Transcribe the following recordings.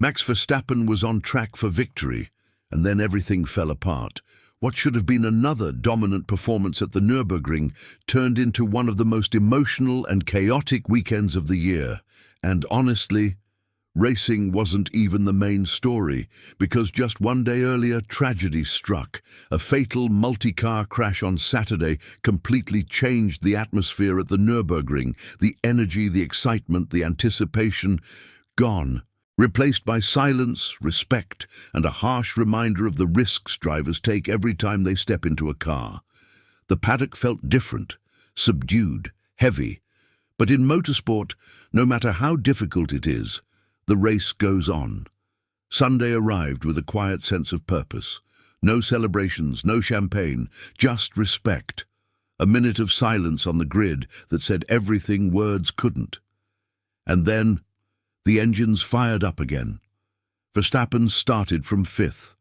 Max Verstappen was on track for victory, and then everything fell apart. What should have been another dominant performance at the Nürburgring turned into one of the most emotional and chaotic weekends of the year. And honestly, racing wasn't even the main story, because just one day earlier, tragedy struck. A fatal multi-car crash on Saturday completely changed the atmosphere at the Nürburgring. The energy, the excitement, the anticipation, gone. Replaced by silence, respect, and a harsh reminder of the risks drivers take every time they step into a car. The paddock felt different, subdued, heavy. But in motorsport, no matter how difficult it is, the race goes on. Sunday arrived with a quiet sense of purpose. No celebrations, no champagne, just respect. A minute of silence on the grid that said everything words couldn't. And then, the engines fired up again. Verstappen started from fifth.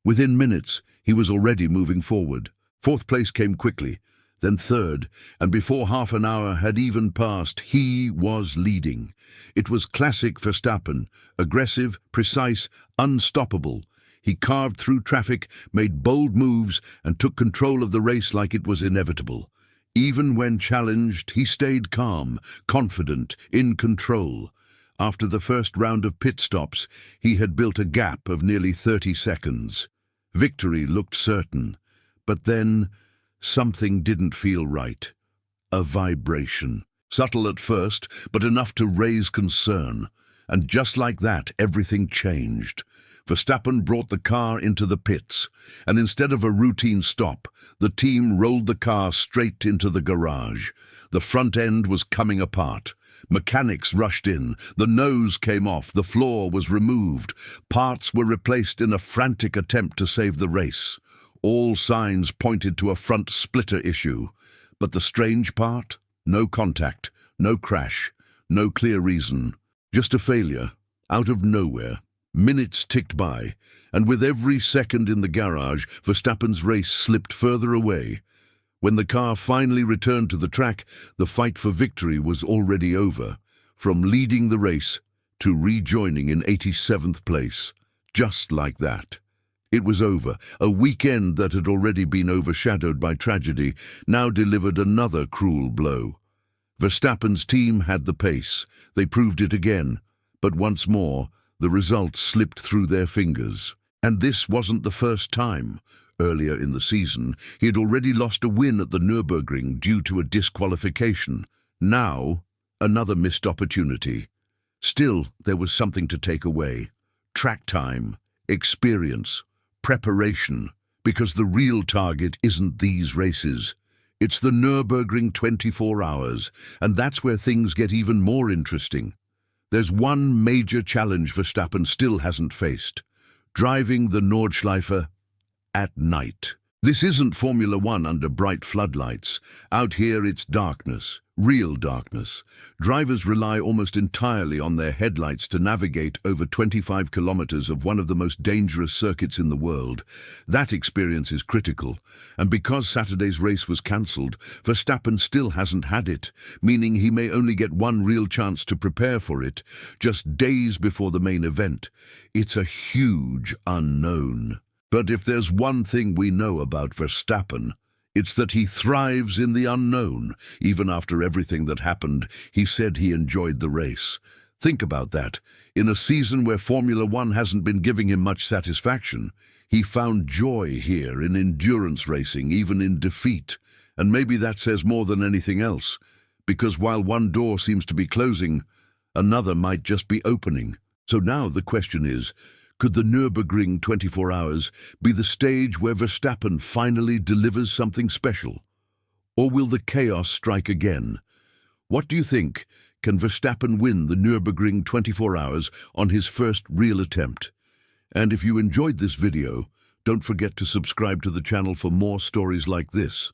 Within minutes, he was already moving forward. Fourth place came quickly, then third, and before half an hour had even passed, he was leading. It was classic Verstappen, aggressive, precise, unstoppable. He carved through traffic, made bold moves, and took control of the race like it was inevitable. Even when challenged, he stayed calm, confident, in control. After the first round of pit stops, he had built a gap of nearly 30 seconds. Victory looked certain, but then something didn't feel right. A vibration. Subtle at first, but enough to raise concern. And just like that, everything changed. Verstappen brought the car into the pits, and instead of a routine stop, the team rolled the car straight into the garage. The front end was coming apart. Mechanics rushed in, the nose came off, the floor was removed. Parts were replaced in a frantic attempt to save the race. All signs pointed to a front splitter issue. But the strange part? No contact, no crash, no clear reason. Just a failure, out of nowhere. Minutes ticked by, and with every second in the garage, Verstappen's race slipped further away. When the car finally returned to the track, the fight for victory was already over. From leading the race to rejoining in 87th place. Just like that. It was over. A weekend that had already been overshadowed by tragedy now delivered another cruel blow. Verstappen's team had the pace. They proved it again. But once more, the results slipped through their fingers. And this wasn't the first time. Earlier in the season, he had already lost a win at the Nürburgring due to a disqualification. Now, another missed opportunity. Still, there was something to take away. Track time, experience, preparation. Because the real target isn't these races. It's the Nürburgring 24 hours, and that's where things get even more interesting. There's one major challenge Verstappen still hasn't faced. Driving the Nordschleife at night. This isn't Formula One under bright floodlights. Out here it's darkness, real darkness. Drivers rely almost entirely on their headlights to navigate over 25 kilometers of one of the most dangerous circuits in the world. That experience is critical, and because Saturday's race was cancelled, Verstappen still hasn't had it, meaning he may only get one real chance to prepare for it, just days before the main event. It's a huge unknown. But if there's one thing we know about Verstappen, it's that he thrives in the unknown. Even after everything that happened, he said he enjoyed the race. Think about that. In a season where Formula One hasn't been giving him much satisfaction, he found joy here in endurance racing, even in defeat. And maybe that says more than anything else, because while one door seems to be closing, another might just be opening. So now the question is, could the Nürburgring 24 hours be the stage where Verstappen finally delivers something special? Or will the chaos strike again? What do you think? Can Verstappen win the Nürburgring 24 hours on his first real attempt? And if you enjoyed this video, don't forget to subscribe to the channel for more stories like this.